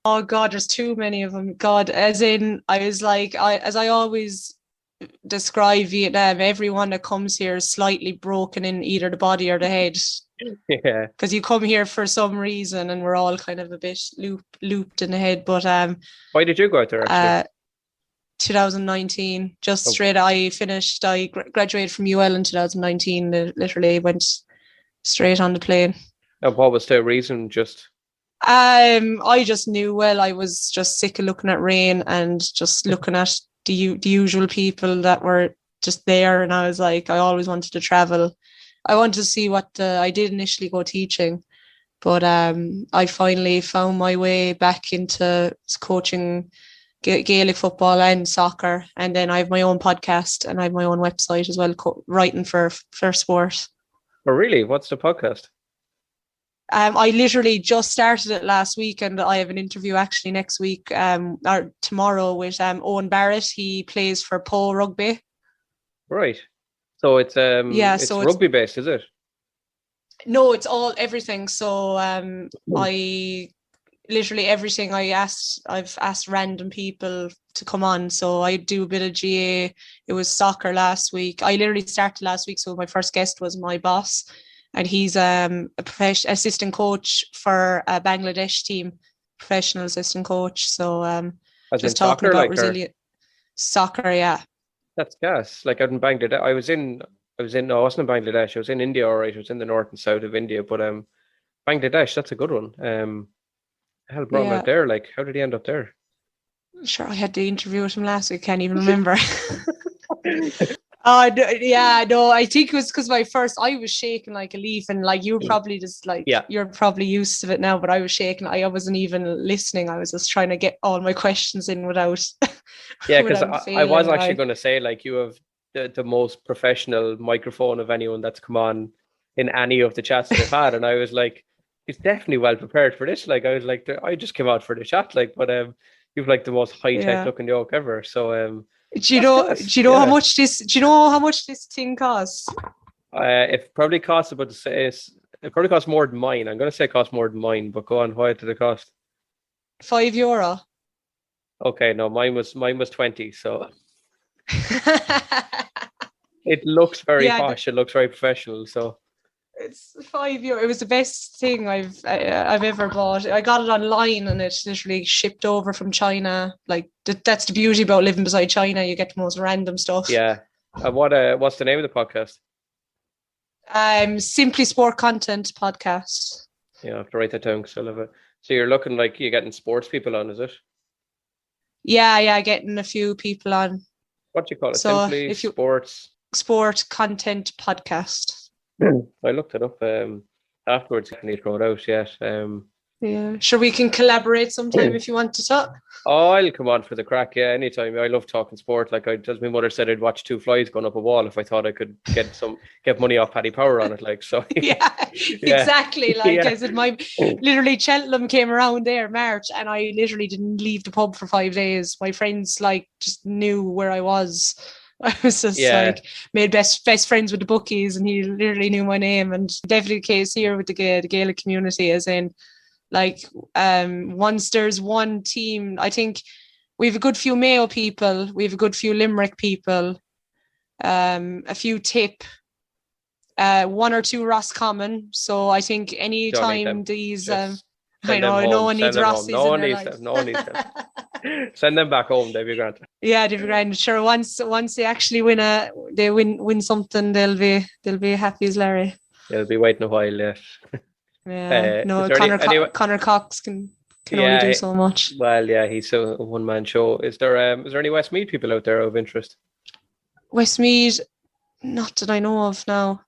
Oh God, there's too many of them. God, as in, I was like, as I always describe Vietnam, everyone that comes here is slightly broken in either the body or the head. Yeah, because you come here for some reason, and we're all kind of a bit looped in the head. But why did you go out there actually? 2019, just straight. I graduated from UL in 2019. Literally went straight on the plane. And what was the reason? Just I just knew. Well, I was just sick of looking at rain and just looking at the usual people that were just there, and I was like, I always wanted to travel. I wanted to see what I did initially go teaching, but I finally found my way back into coaching Gaelic football and soccer, and then I have my own podcast and I have my own website as well, writing for sport. Oh really? What's the podcast? I literally just started it last week, and I have an interview actually next week or tomorrow with Owen Barrett. He plays for Po Rugby. Right. So it's it's rugby based, is it? No, it's everything. So I literally everything I've asked random people to come on. So I do a bit of GAA. It was soccer last week. I literally started last week, so my first guest was my boss. And he's a professional assistant coach for a Bangladesh team, professional assistant coach. So just talking soccer, about resilient soccer, yeah. That's gas. Like out in Bangladesh, I wasn't in Bangladesh. I was in India, all right. I was in the north and south of India, but Bangladesh, that's a good one. Hell brought him out there. Like, how did he end up there? Sure, I had the interview with him last week. Can't even remember. Oh yeah, no. I think it was because I was shaking like a leaf, and like you were probably just like you're probably used to it now, but I was shaking. I wasn't even listening. I was just trying to get all my questions in without. Yeah, because I was actually going to say, like, you have the most professional microphone of anyone that's come on in any of the chats that I've had, and I was like, he's definitely well prepared for this. Like, I was like, I just came out for the chat, like, but you've like the most high tech looking yoke ever, so Do you know how much this? Do you know how much this thing costs? It probably costs it probably costs more than mine. I'm going to say it costs more than mine, but go on. What did it cost? €5. Okay, no, mine was 20. So it looks very posh. It looks very professional. So it's €5. It was the best thing I've ever bought. I got it online, and it's literally shipped over from China. Like that's the beauty about living beside China. You get the most random stuff. Yeah. What's the name of the podcast? Simply Sport Content Podcast. Yeah, I have to write that down because I love it. So you're looking like you're getting sports people on, is it? Yeah, getting a few people on. What do you call it? So Simply Sport Content Podcast. I looked it up afterwards. I need to throw it out yet. Yeah. Sure, we can collaborate sometime if you want to talk. Oh, I'll come on for the crack, yeah, anytime. I love talking sport. Like, as my mother said, I'd watch two flies going up a wall if I thought I could get money off Paddy Power on it. Like, so Yeah, exactly. Like yeah. I said, literally Cheltenham came around there March, and I literally didn't leave the pub for 5 days. My friends like just knew where I was. I was just like made best friends with the bookies, and he literally knew my name. And definitely the case here with the Gaelic community, as in, like, once there's one team, I think we have a good few Mayo people, we have a good few Limerick people, a few Tip, one or two Roscommon. So I think any time these, I know no one needs Rossies. No one needs them. No one needs them. Send them back home. They'll be grand. Yeah, they'll be grand. Sure, once they actually win something, they'll be happy as Larry. They'll be waiting a while. Yeah. Yeah. No, Connor Cox can only do so much. Well, yeah, he's a one-man show. Is there any Westmeath people out there of interest? Westmeath, not that I know of now.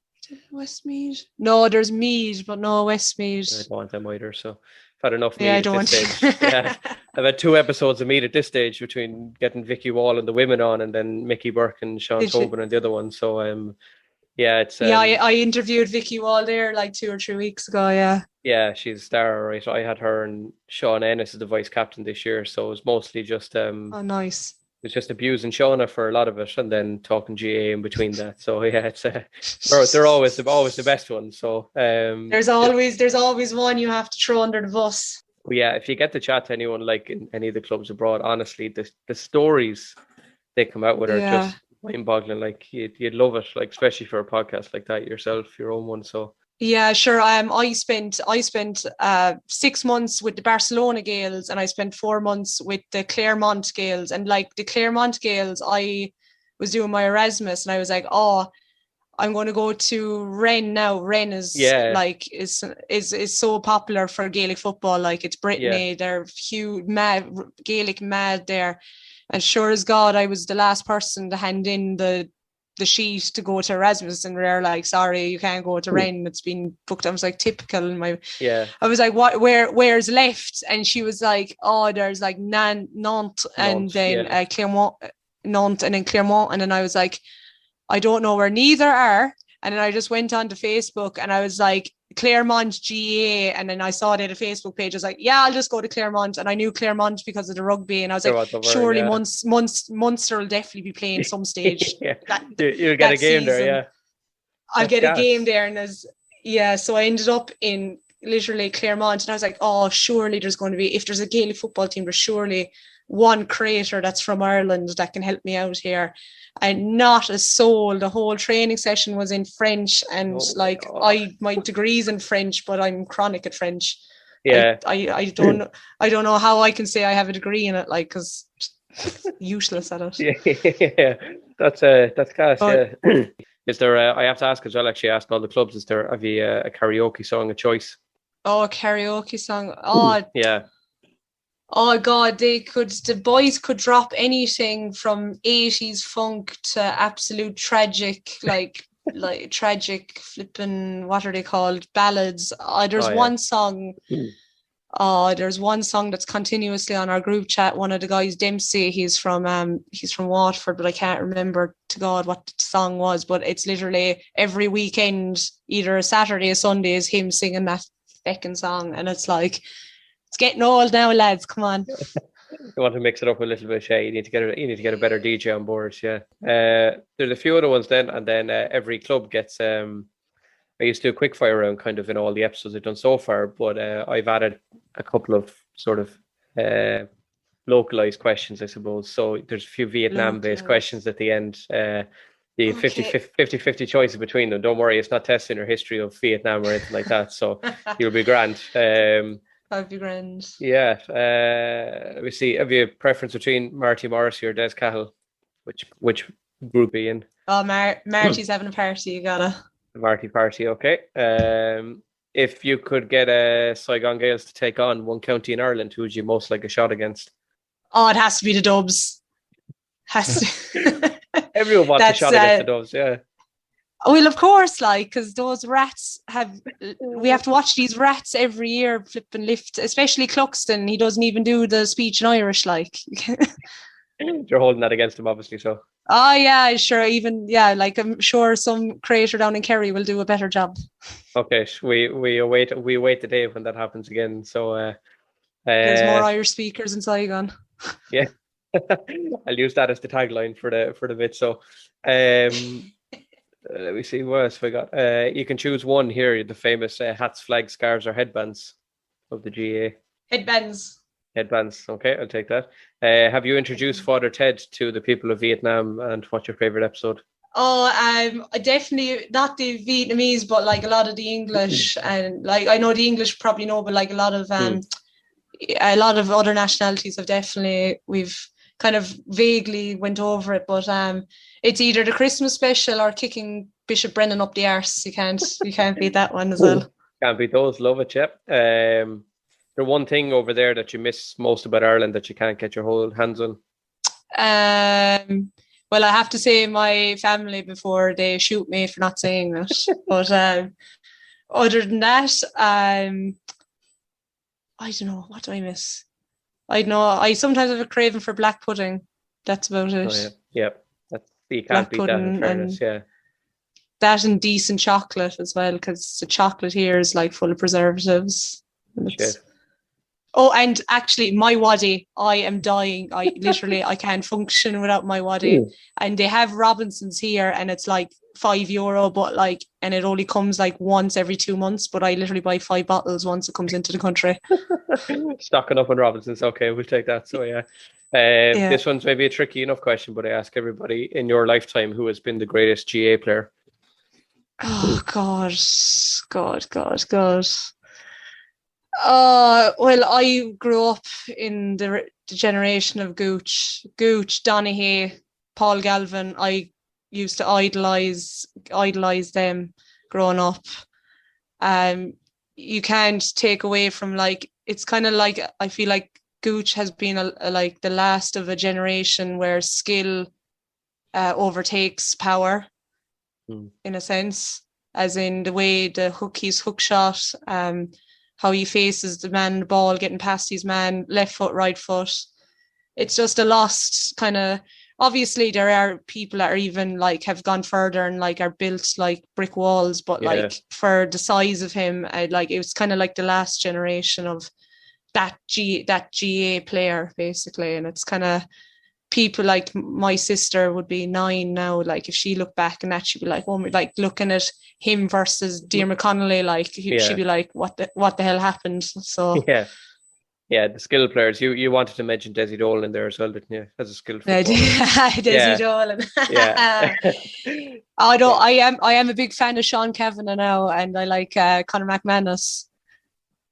Westmeath? No, there's Meath, but no Westmeath. I don't want them either, so I've had enough Meath I at don't this stage. Yeah. I've had 2 episodes of Meath at this stage, between getting Vicky Wall and the women on, and then Mickey Burke and Sean Tobin and the other one. So yeah, it's I interviewed Vicky Wall there like 2 or 3 weeks ago. Yeah, she's a star, right? I had her and Sean Ennis as the vice captain this year, so it was mostly just oh, nice. It's just abusing Shauna for a lot of it, and then talking GAA in between that. So yeah, it's they're always the best ones. So there's always one you have to throw under the bus. Yeah, if you get to chat to anyone like in any of the clubs abroad, honestly, the stories they come out with are just mind-boggling. Like you'd love it, like especially for a podcast like that yourself, your own one. So yeah, sure. I spent 6 months with the Barcelona Gaels, and I spent 4 months with the Clermont Gaels. And like the Clermont Gaels, I was doing my Erasmus, and I was like, oh, I'm going to go to Rennes now. Rennes is so popular for Gaelic football. Like, it's Brittany, they're huge, Gaelic mad there. And sure as God, I was the last person to hand in the sheet to go to Erasmus, and they're like, sorry, you can't go to Rennes, it's been booked. I was like, typical. I was like, what? Where's left? And she was like, oh, there's like Nantes, and then Clermont, Nantes, and then Clermont. And then I was like, I don't know where neither are. And then I just went on to Facebook, and I was like, Clermont GAA, and then I saw it at a Facebook page. I was like, yeah, I'll just go to Clermont. And I knew Clermont because of the rugby, and I was like, surely Munster will definitely be playing some stage. You'll get a game season. There, yeah. I'll get a game there, and so I ended up in literally Clermont, and I was like, oh, surely there's going to be, if there's a Gaelic football team, there's surely one creator that's from Ireland that can help me out here. And not a soul. The whole training session was in French, and my degree's in French, but I'm chronic at French. Yeah, I don't know how I can say I have a degree in it, like, because useless at it. Yeah, that's class. Yeah. Is there? I have to ask as well. Actually, ask all the clubs. Have you a karaoke song of choice? Oh, a karaoke song. Oh, yeah. Oh God, the boys could drop anything from 80s funk to absolute tragic, like tragic flipping, what are they called? Ballads. There's one song. There's one song that's continuously on our group chat. One of the guys, Dempsey, he's from Waterford, but I can't remember to God what the song was. But it's literally every weekend, either a Saturday or Sunday, is him singing that feckin' song, and it's like, it's getting old now, lads. Come on. You want to mix it up a little bit, Shay. You need to get a better DJ on board. Yeah. There's a few other ones then, and then every club gets. I used to do a quick fire round kind of in all the episodes I've done so far, but I've added a couple of sort of localized questions, I suppose. So there's a few Vietnam-based questions at the end. The 50-50 choices between them. Don't worry, it's not testing your history of Vietnam or anything like that. So you'll be grand. That'd be grand. Yeah. Let me see. Have you a preference between Marty Morrissey or Des Cahill? Which group are you in? Oh, Marty's having a party. You gotta. The Marty party, okay. If you could get a Saigon Gaels to take on one county in Ireland, who would you most like a shot against? Oh, it has to be the Dubs. Everyone wants a shot against the Dubs, yeah. Well, of course, like, because those rats we have to watch these rats every year flip and lift, especially Cluxton. He doesn't even do the speech in Irish, like. You're holding that against him, obviously, so. Oh, yeah, sure. Even, yeah, like, I'm sure some creator down in Kerry will do a better job. Okay, we await the day when that happens again. So there's more Irish speakers in Saigon. Yeah. I'll use that as the tagline for the bit. So let me see what else we got. You can choose one here, the famous hats, flags, scarves, or headbands of the GAA. Headbands. Okay, I'll take that. Have you introduced Father Ted to the people of Vietnam, and what's your favorite episode? Oh, definitely not the Vietnamese, but like a lot of the English, and like I know the English probably know, but like a lot of other nationalities we've kind of vaguely went over it, but it's either the Christmas special or kicking Bishop Brennan up the arse. You can't beat that one as well. Can't beat those. Love it, yep. The one thing over there that you miss most about Ireland that you can't get your whole hands on? Well, I have to say my family before they shoot me for not saying it. But other than that, I don't know. What do I miss? I know I sometimes have a craving for black pudding. That's about it. Oh, yeah. You can't beat that in fairness, yeah. That and decent chocolate as well, because the chocolate here is like full of preservatives. Oh, and actually, my waddy, I am dying. I can't function without my waddy. And they have Robinsons here, and it's like €5, but like, and it only comes like once every 2 months. But I literally buy 5 bottles once it comes into the country. Stocking up on Robinsons. Okay, we'll take that. So yeah. This one's maybe a tricky enough question, but I ask everybody in your lifetime who has been the greatest GAA player. Oh God. Well, I grew up in the generation of Gooch, Donaghy, Paul Galvin. I used to idolize them growing up. You can't take away from, like, it's kind of like, I feel like Gooch has been like the last of a generation where skill overtakes power, in a sense, as in the way his hook shot, how he faces the man, the ball, getting past his man, left foot, right foot. It's just a lost kind of. Obviously, there are people that are even like have gone further and like are built like brick walls, but like for the size of him, like it was kind of like the last generation of that GAA player basically, and it's kind of people like my sister would be 9 now. Like if she looked back and that, she'd be like, oh, like looking at him versus Diarmuid Connolly, like she'd be like, what the hell happened? So yeah, the skill players. You wanted to mention Desi Dolan in there as well, didn't you? As a skilled footballer. Desi Dolan. I am a big fan of Sean Kavanagh now, and I like Conor McManus.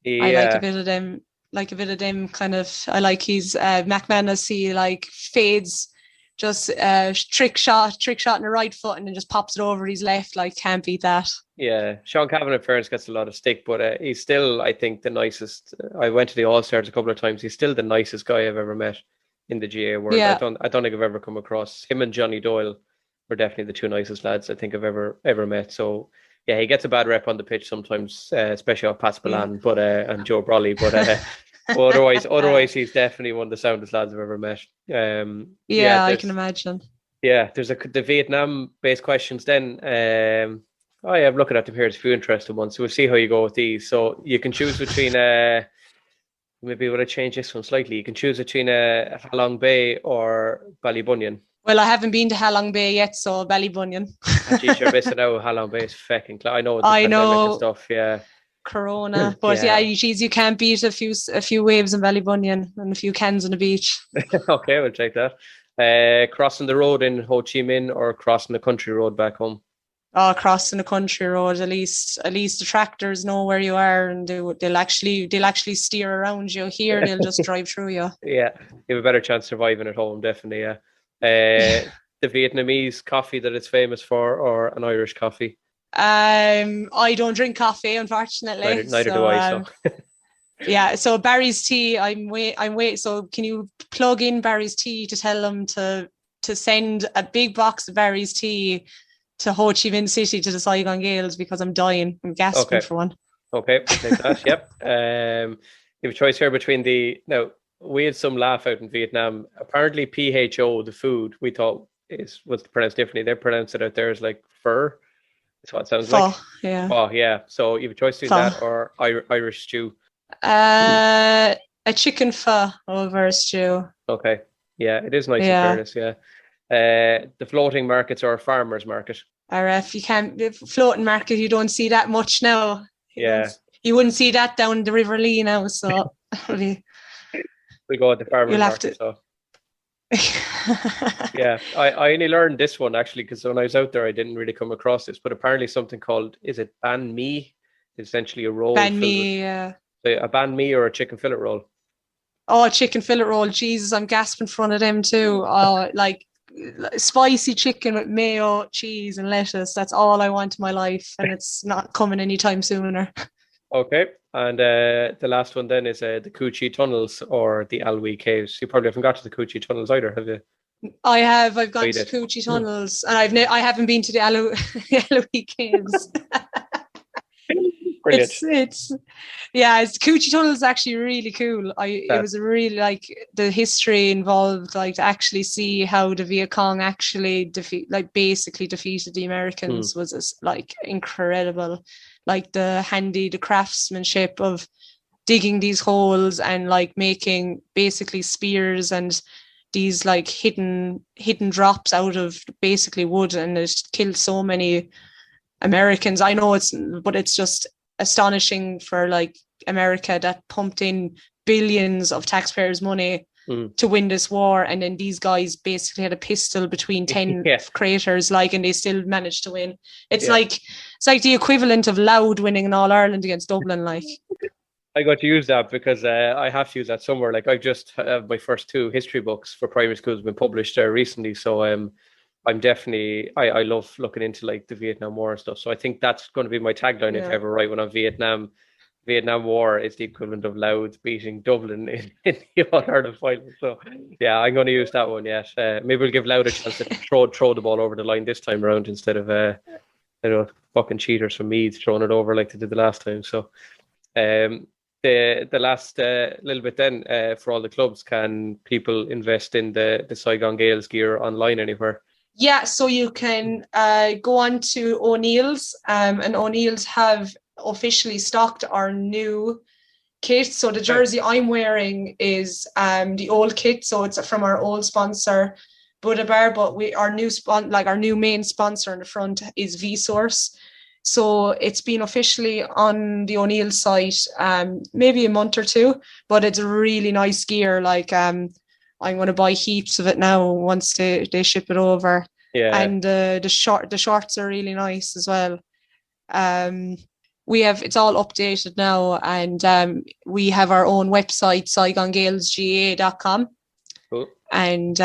I like a bit of them. Kind of. I like his McManus. He like fades, just trick shot in the right foot, and then just pops it over his left. Like, can't beat that. Yeah, Sean Kavanagh, in fairness, gets a lot of stick, but he's still, I think, the nicest. I went to the All Stars a couple of times. He's still the nicest guy I've ever met in the GAA world. Yeah. I don't think I've ever come across him and Johnny Doyle were definitely the two nicest lads I think I've ever met. So yeah, he gets a bad rep on the pitch sometimes, especially off Pat Spillane, and Joe Brolly, but otherwise he's definitely one of the soundest lads I've ever met. I can imagine. Yeah, there's the Vietnam-based questions then. I'm looking at them here. There's a few interesting ones, so we'll see how you go with these. So you can choose between maybe would I change this one slightly? You can choose between Halong Bay or Ballybunion. Well, I haven't been to Halong Bay yet, so Ballybunion. Geez, you're missing out. Halong Bay is fucking I know. I know. And stuff, yeah. Corona, but geez, you can't beat a few waves in Ballybunion and a few cans on the beach. Okay, we'll take that. Crossing the road in Ho Chi Minh or crossing the country road back home? Oh, crossing the country road. At least the tractors know where you are, and they'll actually steer around you. Here, they'll just drive through you. Yeah, you have a better chance surviving at home, definitely. Yeah. The Vietnamese coffee that it's famous for, or an Irish coffee? I don't drink coffee, unfortunately. Neither do I. So. Yeah, so Barry's Tea. I'm wait. So can you plug in Barry's Tea to tell them to send a big box of Barry's Tea to Ho Chi Minh City to the Saigon Gaels because I'm dying. I'm gasping for one. Okay, take that. Yep. You have a choice here between now we had some laugh out in Vietnam. Apparently, PHO, the food, we thought was pronounced differently. They pronounce it out there as like fur. That's what it sounds like. Yeah. Oh, yeah. So you have a choice between that or Irish stew. A chicken pho over a stew. Okay. Yeah, it is nice in fairness, yeah. The floating markets or farmers market. RF, you can't floating market, you don't see that much now. You wouldn't see that down the River Lee now, so we'll go at the farmers market. So yeah, I only learned this one actually because when I was out there I didn't really come across this, but apparently something called, is it banh mi? Essentially a roll. Banh mi, yeah. A banh mi or a chicken fillet roll? Oh, a chicken fillet roll. Jesus, I'm gasping in front of them too. Oh, like spicy chicken with mayo, cheese and lettuce. That's all I want in my life, and it's not coming anytime sooner. Okay, and the last one then is the Cu Chi tunnels or the Alwi caves. You probably haven't got to the Cu Chi tunnels either, have you? I have. I've got to Cu Chi tunnels, and I haven't been to the Alwi caves. Brilliant. It's Cu Chi tunnel is actually really cool. It was really like the history involved, like to actually see how the Viet Cong actually basically defeated the Americans was like incredible. Like the craftsmanship of digging these holes and like making basically spears and these like hidden drops out of basically wood, and it killed so many Americans. I know it's just astonishing for like America that pumped in billions of taxpayers' money to win this war, and then these guys basically had a pistol between 10 craters, like, and they still managed to win. It's like the equivalent of Louth winning in All Ireland against Dublin. Like, I got to use that because I have to use that somewhere. Like, I just have my first 2 history books for primary school have been published recently, so I'm definitely I love looking into like the Vietnam War and stuff. So I think that's going to be my tagline if I ever write one on Vietnam. Vietnam War is the equivalent of Louth beating Dublin in the All-Ireland final. So yeah, I'm going to use that one. Yes, maybe we'll give Louth a chance to throw the ball over the line this time around instead of fucking cheaters from Meath throwing it over like they did the last time. So the last little bit then for all the clubs, can people invest in the Saigon Gaels gear online anywhere? Yeah, so you can go on to O'Neill's, and O'Neill's have officially stocked our new kit. So the jersey I'm wearing is the old kit, so it's from our old sponsor, Buddha Bar, but our new main sponsor in the front is Vsauce. So it's been officially on the O'Neill site maybe a month or 2, but it's really nice gear. Like I'm going to buy heaps of it now once they ship it over. Yeah. And the shorts are really nice as well. It's all updated now, and we have our own website, SaigonGaelsGAA.com. Cool. And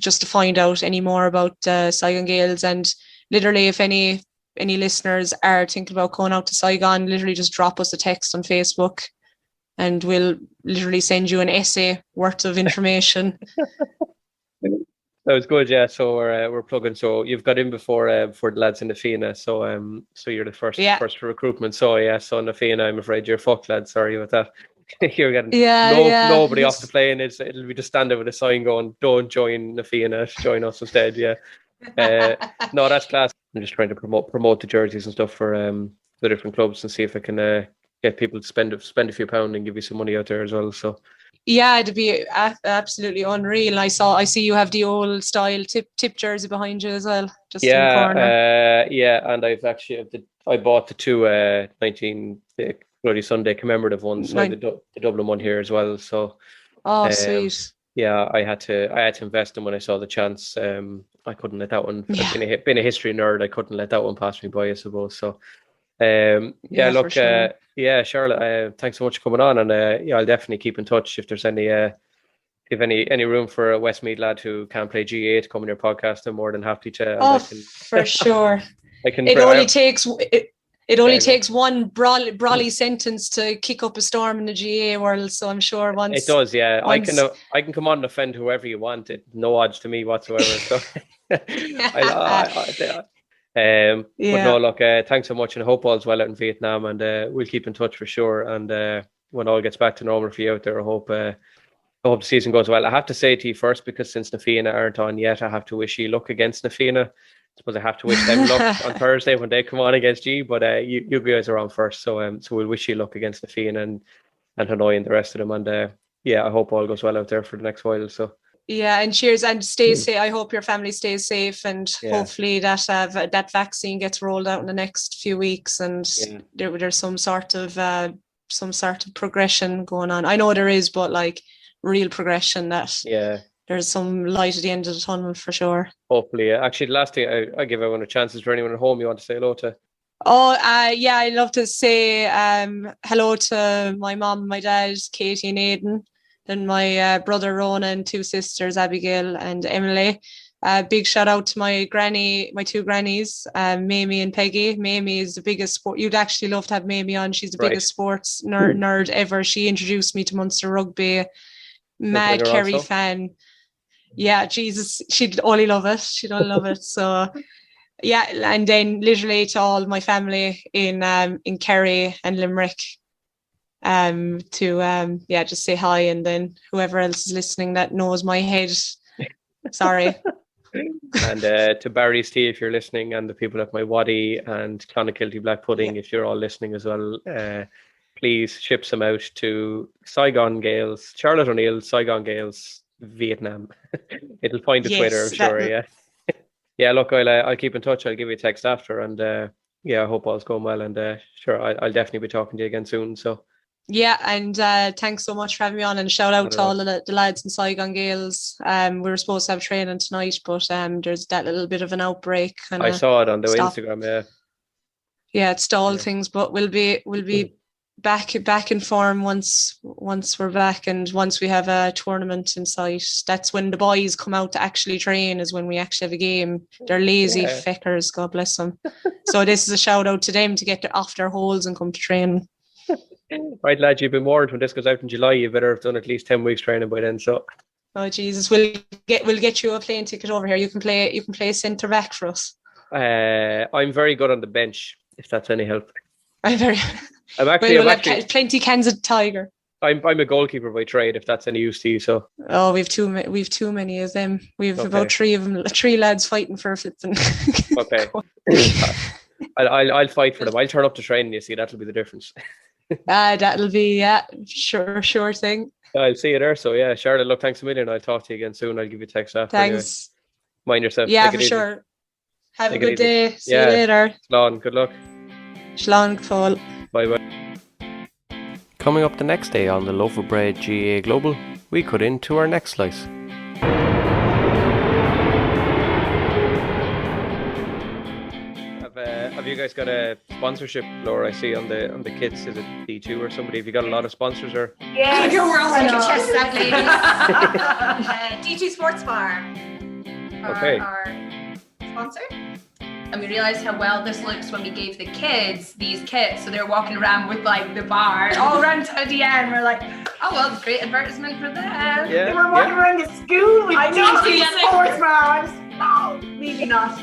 just to find out any more about Saigon Gaels, and literally if any listeners are thinking about going out to Saigon, literally just drop us a text on Facebook and we'll literally send you an essay worth of information. That was good, yeah. So we're plugging. So you've got in before the lads in the Fianna. So you're the first for recruitment. So yeah, so in the Fianna, I'm afraid you're fucked, lad. Sorry about that. You're getting nobody off the plane. It'll be just stand with a sign going, "Don't join the Fianna, join us instead." Yeah. No, that's class. I'm just trying to promote the jerseys and stuff for the different clubs and see if I can get people to spend a few pounds and give you some money out there as well. So. Yeah, it'd be absolutely unreal. I see you have the old style tip jersey behind you as well, just in the corner. And I bought the 2 19 Bloody Sunday commemorative ones, so the Dublin one here as well. So, sweet. Yeah, I had to invest in when I saw the chance. I couldn't let that one. Yeah. Being a history nerd, I couldn't let that one pass me by, I suppose. So. Look, sure. Charlotte, thanks so much for coming on, and I'll definitely keep in touch if there's any room for a Westmeath lad who can't play GAA to come on your podcast. I'm more than happy to. For sure. It only takes one brawly sentence to kick up a storm in the GAA world, so I'm sure once it does. Yeah, I can come on and offend whoever you want. No odds to me whatsoever. So But no, look, thanks so much, and I hope all's well out in Vietnam, and we'll keep in touch for sure. And when all gets back to normal for you out there, I hope the season goes well. I have to say to you first, because since Na Fianna aren't on yet, I have to wish you luck against Na Fianna. I suppose I have to wish them luck on Thursday when they come on against you, but you guys are on first, so we'll wish you luck against Na Fianna and Hanoi and the rest of them, and I hope all goes well out there for the next while. So. Yeah, and cheers, and stay safe. I hope your family stays safe, and hopefully that vaccine gets rolled out in the next few weeks, and there's some sort of progression going on. I know there is, but like real progression, that there's some light at the end of the tunnel for sure. Hopefully, actually, the last thing I give everyone a chance is for anyone at home you want to say hello to. Oh, I'd love to say hello to my mom, my dad, Katie and Aidan. Then my brother Rona and 2 sisters, Abigail and Emily. Big shout out to my two grannies, Mamie and Peggy. Mamie is the biggest sport. You'd actually love to have Mamie on. She's the biggest sports nerd ever. She introduced me to Munster rugby. Mad Kerry fan. Yeah, Jesus, she'd only love it. So yeah, and then literally to all my family in Kerry and Limerick. Just say hi, and then whoever else is listening that knows my head, sorry. And to Barry's Tea, if you're listening, and the people at my Waddy and Clonakilty Black Pudding, if you're all listening as well, please ship some out to Saigon Gaels, Charlotte O'Neill, Saigon Gaels, Vietnam. It'll find its way there, I'm sure. Yeah, look, I'll keep in touch. I'll give you a text after, and I hope all's going well, and sure, I'll definitely be talking to you again soon. So. Yeah, and thanks so much for having me on, and shout out to all the lads in Saigon Gaels. We were supposed to have training tonight, but there's that little bit of an outbreak. I saw it on the Instagram. Yeah, it stalled things, but we'll be back in form once we're back, and once we have a tournament in sight. That's when the boys come out to actually train, is when we actually have a game. They're lazy feckers, God bless them. So this is a shout out to them to get off their holes and come to train. Right, lad, you've been warned. When this goes out in July, you better have done at least 10 weeks training by then. So, oh Jesus, we'll get you a plane ticket over here. You can play centre back for us. I'm very good on the bench, if that's any help. I'm actually plenty cans of Tiger. I'm a goalkeeper by trade, if that's any use to you. So. Oh, we've too many of them. We've about 3 of them. 3 lads fighting for a flipping. Okay. I'll fight for them. I'll turn up to training. You see, that'll be the difference. That'll be sure thing. I'll see you there. So yeah, Charlotte, look, thanks a million. I'll talk to you again soon. I'll give you a text after. Thanks. Anyway. Mind yourself. Yeah, for sure. Have a good day. See you later. Slán, good luck. Slán, Paul. Bye. Coming up the next day on the Loaf GAA Global, we cut into our next slice. Have you guys got a sponsorship, Laura? I see on the kits. Is it D2 or somebody? Have you got a lot of sponsors or? Yeah, we're all like chest that lady. D2 Sports Bar are our sponsor. And we realised how well this looks when we gave the kids these kits. So they're walking around with like the bar all around to the end. We're like, oh well, great advertisement for them. Yeah, they were walking around the school with D2 Sports Bars. No, maybe not.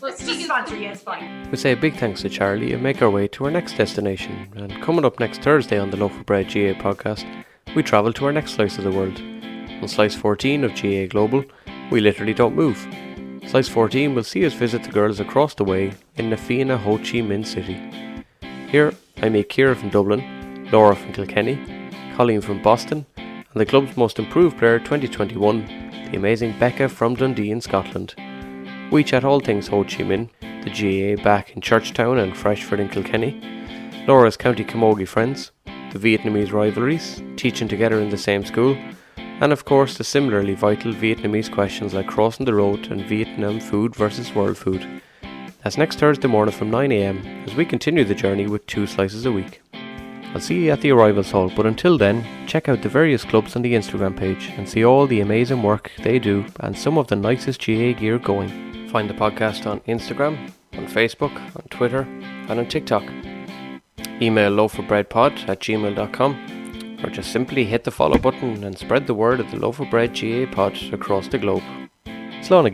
Well, just sponsor, it's fine. We say a big thanks to Charli and make our way to our next destination. And coming up next Thursday on the Loaf GAA podcast, we travel to our next slice of the world. On slice 14 of GAA Global, we literally don't move. Slice 14 will see us visit the girls across the way in Na Fianna, Ho Chi Minh City. Here, I meet Ciara from Dublin, Laura from Kilkenny, Colleen from Boston, and the club's most improved player 2021, the amazing Becca from Dundee in Scotland. We chat all things Ho Chi Minh, the GAA back in Churchtown and Freshford in Kilkenny, Laura's County Camogie friends, the Vietnamese rivalries, teaching together in the same school, and of course the similarly vital Vietnamese questions like crossing the road and Vietnam food versus world food. That's next Thursday morning from 9 AM as we continue the journey with 2 slices a week. I'll see you at the arrivals hall, but until then, check out the various clubs on the Instagram page and see all the amazing work they do and some of the nicest GAA gear going. Find the podcast on Instagram, on Facebook, on Twitter, and on TikTok. Email loafofbreadpod@gmail.com, or just simply hit the follow button and spread the word of the Loaf of Bread GAA pod across the globe. Slán.